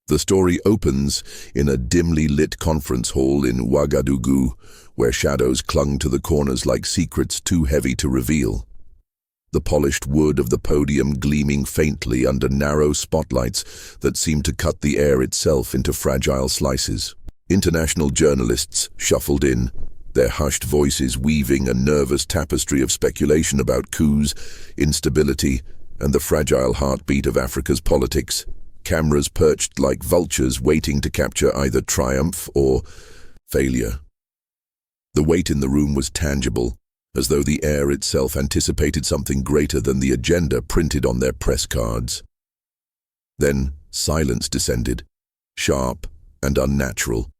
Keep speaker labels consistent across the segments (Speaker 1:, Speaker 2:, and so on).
Speaker 1: The story opens in a dimly lit conference hall in Ouagadougou, where shadows clung to the corners like secrets too heavy to reveal. The polished wood of the podium gleaming faintly under narrow spotlights that seemed to cut the air itself into fragile slices. International journalists shuffled in, their hushed voices weaving a nervous tapestry of speculation about coups, instability, and the fragile heartbeat of Africa's politics. Cameras perched like vultures waiting to capture either triumph or failure. The weight in the room was tangible, as though the air itself anticipated something greater than the agenda printed on their press cards. Then silence descended, sharp and unnatural,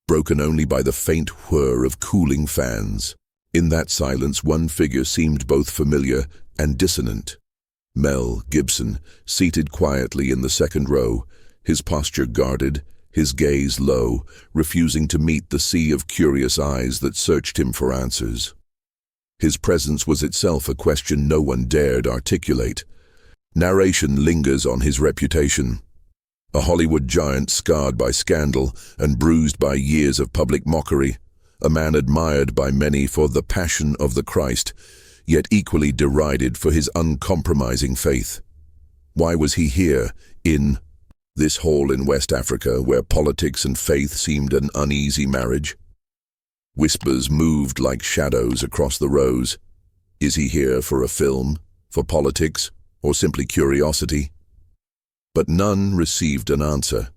Speaker 1: broken only by the faint whir of cooling fans. In that silence, one figure seemed both familiar and dissonant. Mel Gibson, seated quietly in the second row, his posture guarded, his gaze low, refusing to meet the sea of curious eyes that searched him for answers. His presence was itself a question no one dared articulate. Narration lingers on his reputation. A Hollywood giant scarred by scandal and bruised by years of public mockery, a man admired by many for the passion of the Christ, yet equally derided for his uncompromising faith. Why was he here, in this hall in West Africa, where politics and faith seemed an uneasy marriage? Whispers moved like shadows across the rows. Is he here for a film, for politics, or simply curiosity? But none received an answer.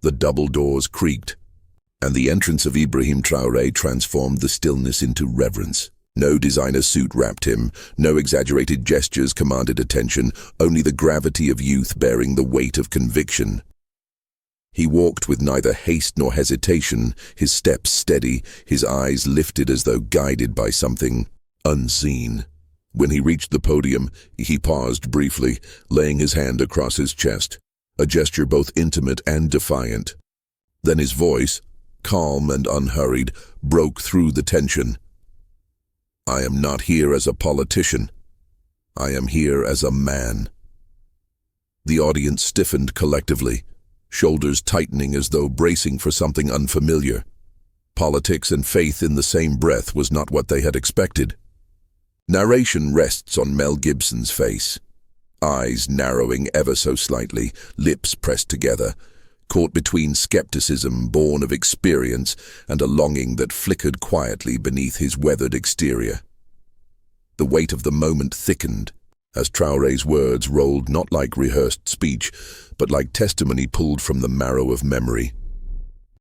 Speaker 1: The double doors creaked, and the entrance of Ibrahim Traoré transformed the stillness into reverence. No designer suit wrapped him, no exaggerated gestures commanded attention, only the gravity of youth bearing the weight of conviction. He walked with neither haste nor hesitation, his steps steady, his eyes lifted as though guided by something unseen. When he reached the podium, he paused briefly, laying his hand across his chest, a gesture both intimate and defiant. Then his voice, calm and unhurried, broke through the tension. I am not here as a politician. I am here as a man. The audience stiffened collectively, shoulders tightening as though bracing for something unfamiliar. Politics and faith in the same breath was not what they had expected. Narration rests on Mel Gibson's face, eyes narrowing ever so slightly, lips pressed together, caught between skepticism born of experience and a longing that flickered quietly beneath his weathered exterior. The weight of the moment thickened as Traoré's words rolled not like rehearsed speech, but like testimony pulled from the marrow of memory.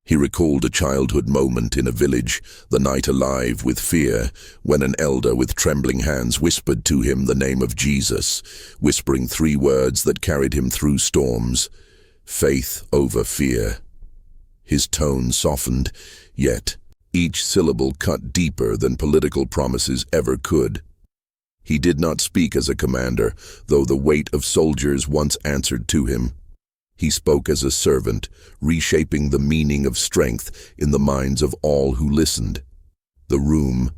Speaker 1: He recalled a childhood moment in a village, the night alive with fear, when an elder with trembling hands whispered to him the name of Jesus, whispering 3 words that carried him through storms: faith over fear. His tone softened, yet each syllable cut deeper than political promises ever could. He did not speak as a commander, though the weight of soldiers once answered to him. He spoke as a servant, reshaping the meaning of strength in the minds of all who listened. The room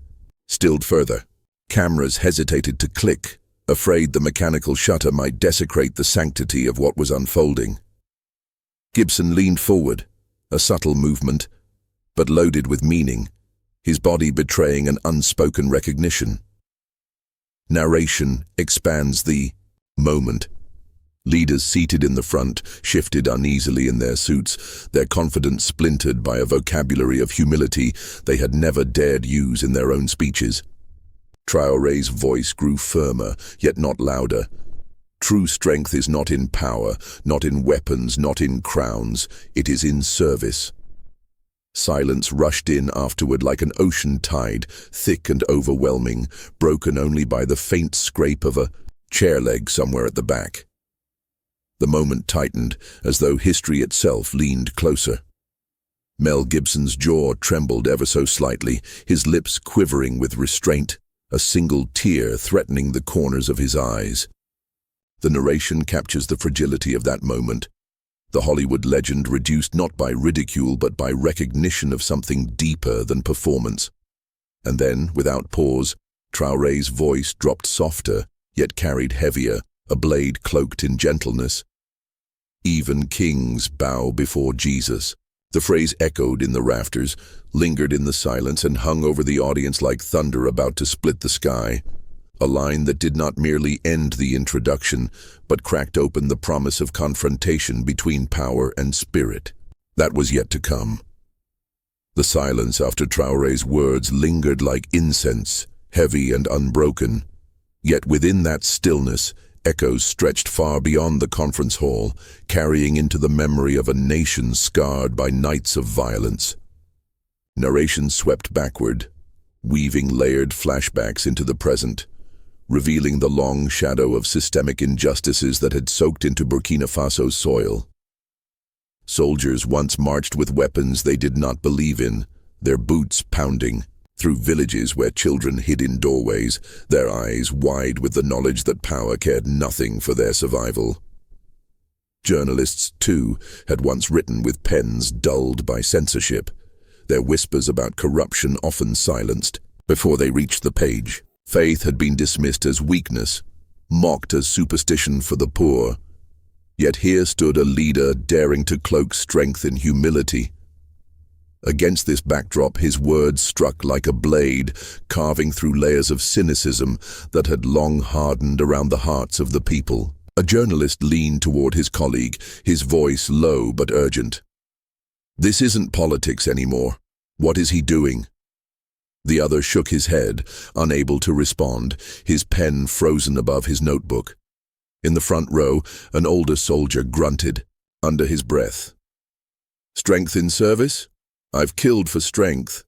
Speaker 1: stilled further. Cameras hesitated to click, afraid the mechanical shutter might desecrate the sanctity of what was unfolding. Gibson leaned forward, a subtle movement, but loaded with meaning, his body betraying an unspoken recognition. Narration expands the moment. Leaders seated in the front shifted uneasily in their suits, their confidence splintered by a vocabulary of humility they had never dared use in their own speeches. Traoré's voice grew firmer, yet not louder. True strength is not in power, not in weapons, not in crowns. It is in service. Silence rushed in afterward like an ocean tide, thick and overwhelming, broken only by the faint scrape of a chair leg somewhere at the back. The moment tightened, as though history itself leaned closer. Mel Gibson's jaw trembled ever so slightly, his lips quivering with restraint, a single tear threatening the corners of his eyes. The narration captures the fragility of that moment, the Hollywood legend reduced not by ridicule but by recognition of something deeper than performance. And then, without pause, Traoré's voice dropped softer, yet carried heavier, a blade cloaked in gentleness. Even kings bow before Jesus. The phrase echoed in the rafters, lingered in the silence, and hung over the audience like thunder about to split the sky. A line that did not merely end the introduction, but cracked open the promise of confrontation between power and spirit. That was yet to come. The silence after Traore's words lingered like incense, heavy and unbroken. Yet within that stillness, echoes stretched far beyond the conference hall, carrying into the memory of a nation scarred by nights of violence. Narration swept backward, weaving layered flashbacks into the present, revealing the long shadow of systemic injustices that had soaked into Burkina Faso's soil. Soldiers once marched with weapons they did not believe in, their boots pounding, through villages where children hid in doorways, their eyes wide with the knowledge that power cared nothing for their survival. Journalists, too, had once written with pens dulled by censorship, their whispers about corruption often silenced before they reached the page. Faith had been dismissed as weakness, mocked as superstition for the poor. Yet here stood a leader daring to cloak strength in humility. Against this backdrop, his words struck like a blade, carving through layers of cynicism that had long hardened around the hearts of the people. A journalist leaned toward his colleague, his voice low but urgent. "This isn't politics anymore. What is he doing?" The other shook his head, unable to respond, his pen frozen above his notebook. In the front row, an older soldier grunted, under his breath. "Strength in service? I've killed for strength."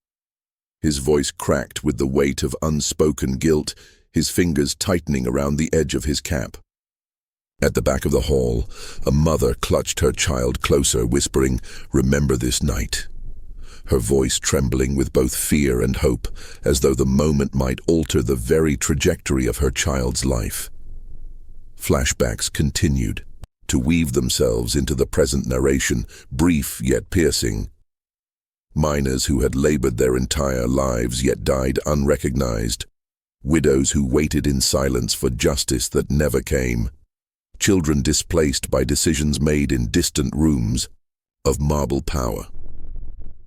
Speaker 1: His voice cracked with the weight of unspoken guilt, his fingers tightening around the edge of his cap. At the back of the hall, a mother clutched her child closer, whispering, "Remember this night." Her voice trembling with both fear and hope, as though the moment might alter the very trajectory of her child's life. Flashbacks continued, to weave themselves into the present narration, brief yet piercing. Miners who had labored their entire lives yet died unrecognized. Widows who waited in silence for justice that never came. Children displaced by decisions made in distant rooms of marble power.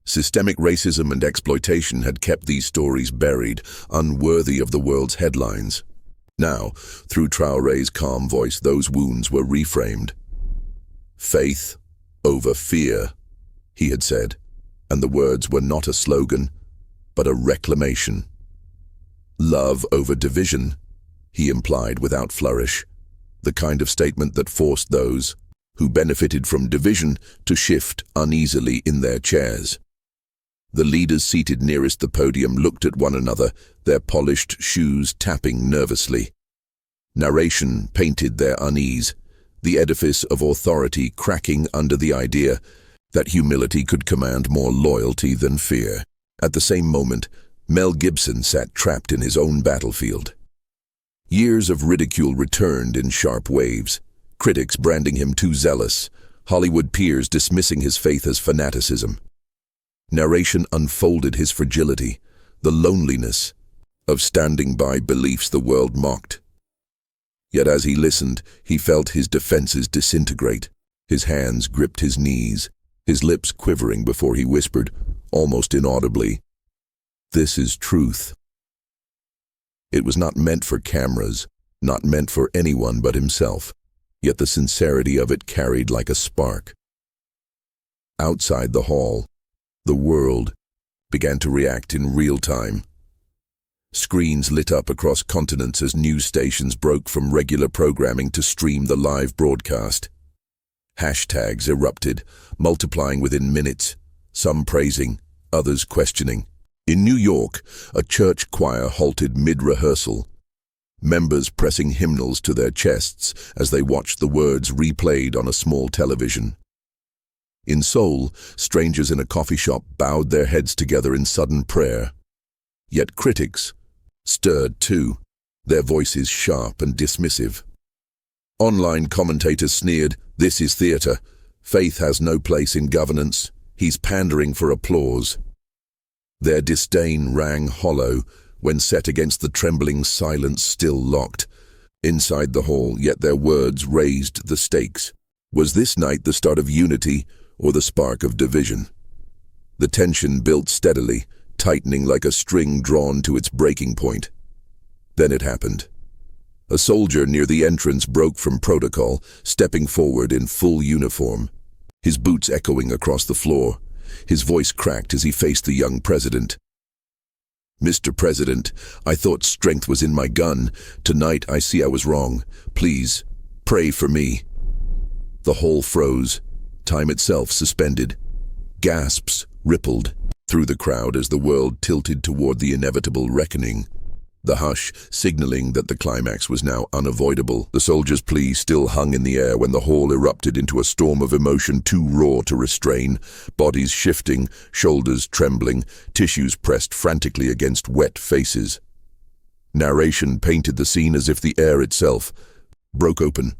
Speaker 1: Systemic racism and exploitation had kept these stories buried, unworthy of the world's headlines. Now, through Traoré's calm voice, those wounds were reframed. "Faith over fear," he had said, and the words were not a slogan, but a reclamation. "Love over division," he implied without flourish, the kind of statement that forced those who benefited from division to shift uneasily in their chairs. The leaders seated nearest the podium looked at one another, their polished shoes tapping nervously. Narration painted their unease, the edifice of authority cracking under the idea that humility could command more loyalty than fear. At the same moment, Mel Gibson sat trapped in his own battlefield. Years of ridicule returned in sharp waves, critics branding him too zealous, Hollywood peers dismissing his faith as fanaticism. Narration unfolded his fragility, the loneliness of standing by beliefs the world mocked. Yet as he listened, he felt his defenses disintegrate. His hands gripped his knees, his lips quivering before he whispered, almost inaudibly, "This is truth." It was not meant for cameras, not meant for anyone but himself, yet the sincerity of it carried like a spark. Outside the hall, the world began to react in real time. Screens lit up across continents as news stations broke from regular programming to stream the live broadcast. Hashtags erupted, multiplying within minutes, some praising, others questioning. In New York, a church choir halted mid-rehearsal, members pressing hymnals to their chests as they watched the words replayed on a small television. In Seoul, strangers in a coffee shop bowed their heads together in sudden prayer. Yet critics stirred too, their voices sharp and dismissive. Online commentators sneered, "This is theater. Faith has no place in governance. He's pandering for applause." Their disdain rang hollow when set against the trembling silence still locked inside the hall, yet their words raised the stakes. Was this night the start of unity or the spark of division? The tension built steadily, tightening like a string drawn to its breaking point. Then it happened. A soldier near the entrance broke from protocol, stepping forward in full uniform, his boots echoing across the floor. His voice cracked as he faced the young president. "Mr. President, I thought strength was in my gun. Tonight I see I was wrong. Please, pray for me." The hall froze, time itself suspended. Gasps rippled through the crowd as the world tilted toward the inevitable reckoning. The hush signaling that the climax was now unavoidable. The soldier's plea still hung in the air when the hall erupted into a storm of emotion too raw to restrain, bodies shifting, shoulders trembling, tissues pressed frantically against wet faces. Narration painted the scene as if the air itself broke open,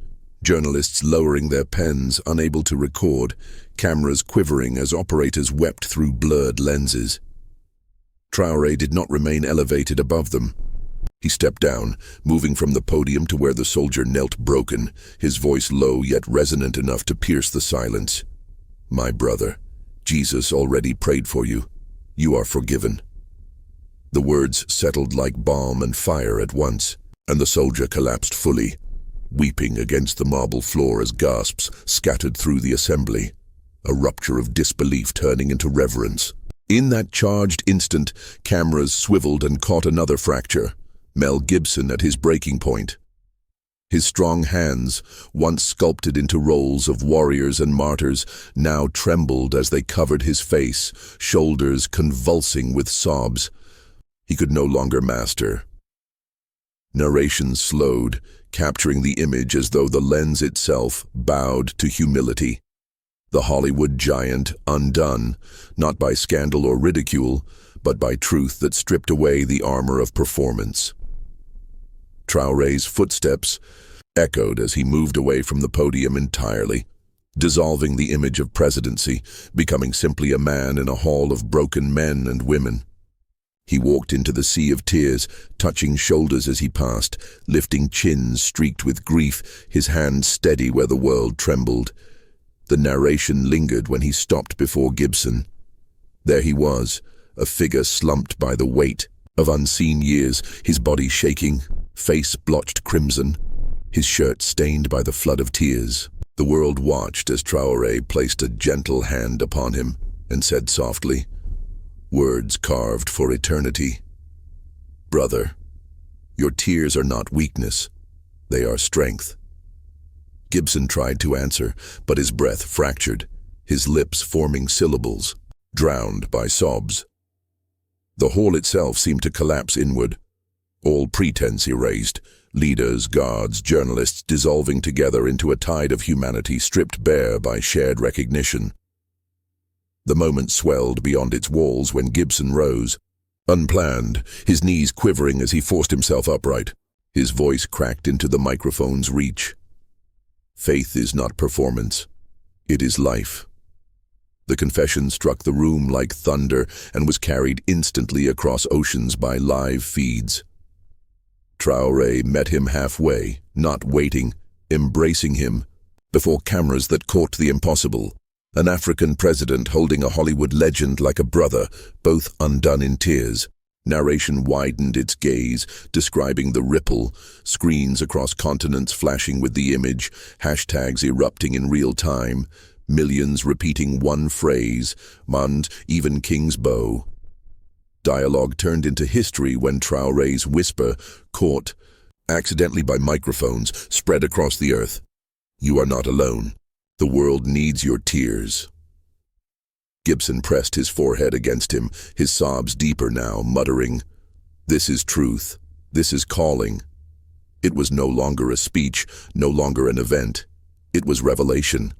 Speaker 1: journalists lowering their pens, unable to record, cameras quivering as operators wept through blurred lenses. Traore did not remain elevated above them. He stepped down, moving from the podium to where the soldier knelt broken, his voice low yet resonant enough to pierce the silence. "My brother, Jesus already prayed for you. You are forgiven." The words settled like balm and fire at once, and the soldier collapsed fully, weeping against the marble floor as gasps scattered through the assembly, a rupture of disbelief turning into reverence. In that charged instant, cameras swiveled and caught another fracture. Mel Gibson at his breaking point. His strong hands, once sculpted into roles of warriors and martyrs, now trembled as they covered his face, shoulders convulsing with sobs. He could no longer master. Narration slowed, capturing the image as though the lens itself bowed to humility. The Hollywood giant undone, not by scandal or ridicule, but by truth that stripped away the armor of performance. Traore's footsteps echoed as he moved away from the podium entirely, dissolving the image of presidency, becoming simply a man in a hall of broken men and women. He walked into the sea of tears, touching shoulders as he passed, lifting chins streaked with grief, his hands steady where the world trembled. The narration lingered when he stopped before Gibson. There he was, a figure slumped by the weight of unseen years, his body shaking, face blotched crimson, his shirt stained by the flood of tears. The world watched as Traore placed a gentle hand upon him and said softly, words carved for eternity, "Brother, your tears are not weakness, they are strength." Gibson tried to answer, but his breath fractured, his lips forming syllables, drowned by sobs. The hall itself seemed to collapse inward, all pretense erased, leaders, guards, journalists dissolving together into a tide of humanity stripped bare by shared recognition. The moment swelled beyond its walls when Gibson rose, unplanned, his knees quivering as he forced himself upright. His voice cracked into the microphone's reach. Faith is not performance, it is life. The confession struck the room like thunder and was carried instantly across oceans by live feeds. Traore met him halfway, not waiting, embracing him, before cameras that caught the impossible. An African president holding a Hollywood legend like a brother, both undone in tears. Narration widened its gaze, describing the ripple, screens across continents flashing with the image, hashtags erupting in real time, millions repeating one phrase, "Mand, even King's bow." Dialogue turned into history when Traore's whisper, caught accidentally by microphones, spread across the earth. "You are not alone. The world needs your tears." Gibson pressed his forehead against him, his sobs deeper now, muttering, "This is truth. This is calling." It was no longer a speech, no longer an event. It was revelation.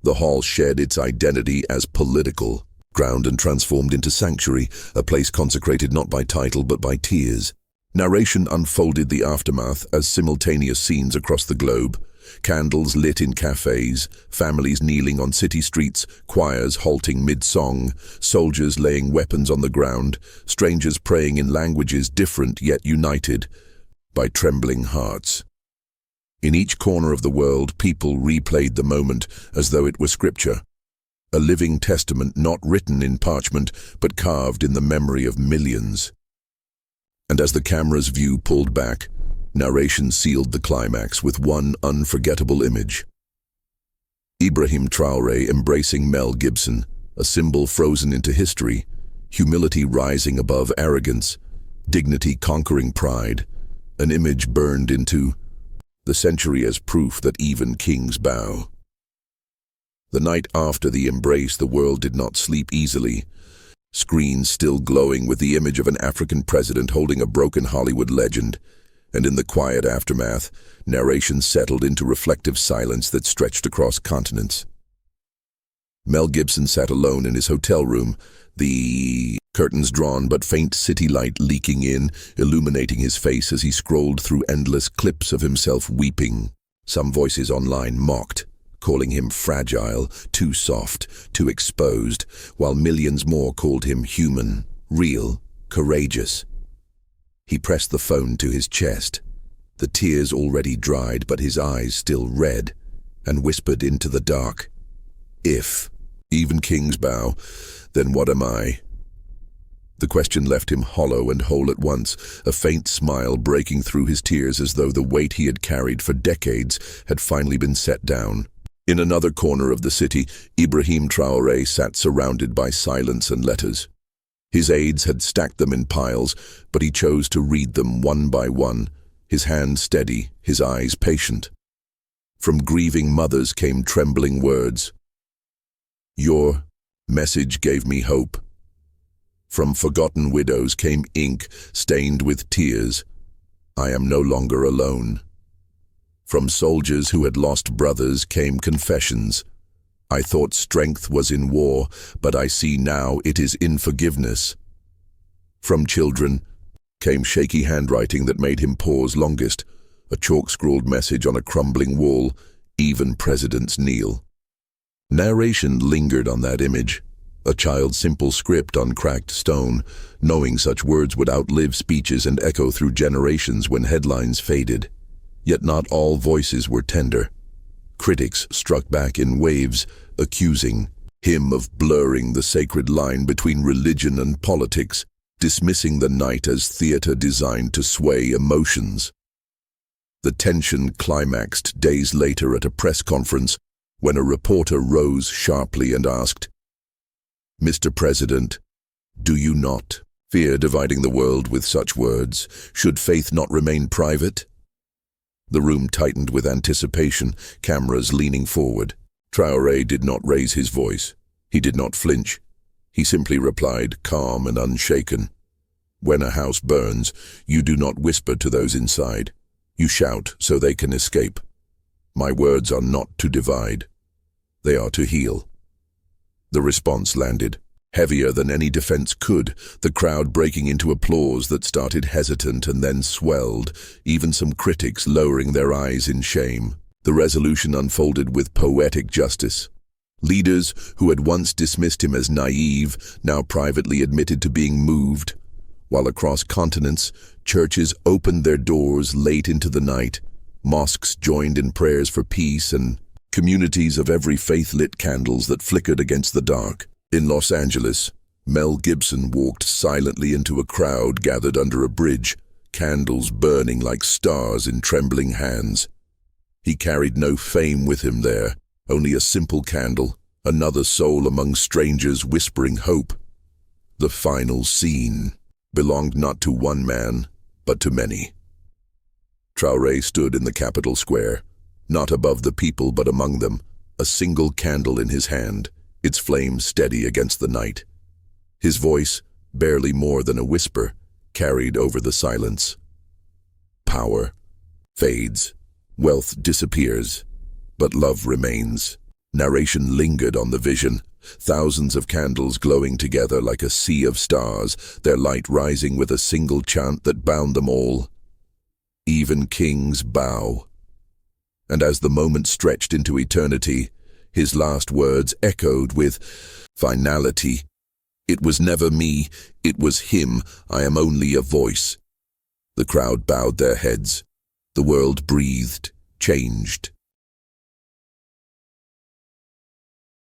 Speaker 1: The hall shed its identity as political, ground and transformed into sanctuary, a place consecrated not by title but by tears. Narration unfolded the aftermath as simultaneous scenes across the globe. Candles lit in cafes, families kneeling on city streets, choirs halting mid-song, soldiers laying weapons on the ground, strangers praying in languages different yet united by trembling hearts. In each corner of the world, people replayed the moment as though it were scripture, a living testament not written in parchment but carved in the memory of millions. And as the camera's view pulled back, narration sealed the climax with one unforgettable image. Ibrahim Traoré embracing Mel Gibson, a symbol frozen into history, humility rising above arrogance, dignity conquering pride, an image burned into the century as proof that even kings bow. The night after the embrace, the world did not sleep easily, screens still glowing with the image of an African president holding a broken Hollywood legend, and in the quiet aftermath, narration settled into reflective silence that stretched across continents. Mel Gibson sat alone in his hotel room, the curtains drawn but faint city light leaking in, illuminating his face as he scrolled through endless clips of himself weeping. Some voices online mocked, calling him fragile, too soft, too exposed, while millions more called him human, real, courageous. He pressed the phone to his chest, the tears already dried but his eyes still red, and whispered into the dark, "If even kings bow, then what am I?" The question left him hollow and whole at once, a faint smile breaking through his tears as though the weight he had carried for decades had finally been set down. In another corner of the city, Ibrahim Traoré sat surrounded by silence and letters. His aides had stacked them in piles, but he chose to read them one by one, his hand steady, his eyes patient. From grieving mothers came trembling words. "Your message gave me hope." From forgotten widows came ink stained with tears. "I am no longer alone." From soldiers who had lost brothers came confessions. "I thought strength was in war, but I see now it is in forgiveness." From children came shaky handwriting that made him pause longest, a chalk-scrawled message on a crumbling wall, "Even presidents kneel." Narration lingered on that image, a child's simple script on cracked stone, knowing such words would outlive speeches and echo through generations when headlines faded. Yet not all voices were tender. Critics struck back in waves, accusing him of blurring the sacred line between religion and politics, dismissing the night as theater designed to sway emotions. The tension climaxed days later at a press conference when a reporter rose sharply and asked, "Mr. President, do you not fear dividing the world with such words? Should faith not remain private?" The room tightened with anticipation, cameras leaning forward. Traoré did not raise his voice. He did not flinch. He simply replied, calm and unshaken, "When a house burns, you do not whisper to those inside. You shout so they can escape. My words are not to divide. They are to heal." The response landed, heavier than any defense could, the crowd breaking into applause that started hesitant and then swelled, even some critics lowering their eyes in shame. The resolution unfolded with poetic justice. Leaders who had once dismissed him as naive now privately admitted to being moved, while across continents, churches opened their doors late into the night, mosques joined in prayers for peace, and communities of every faith lit candles that flickered against the dark. In Los Angeles, Mel Gibson walked silently into a crowd gathered under a bridge, candles burning like stars in trembling hands. He carried no fame with him there, only a simple candle, another soul among strangers whispering hope. The final scene belonged not to one man, but to many. Traoré stood in the Capitol Square, not above the people but among them, a single candle in his hand, its flame steady against the night. His voice, barely more than a whisper, carried over the silence. Power fades, wealth disappears, but love remains. Narration lingered on the vision, thousands of candles glowing together like a sea of stars, their light rising with a single chant that bound them all. Even kings bow. And as the moment stretched into eternity, his last words echoed with finality. "It was never me, it was him, I am only a voice." The crowd bowed their heads. The world breathed, changed.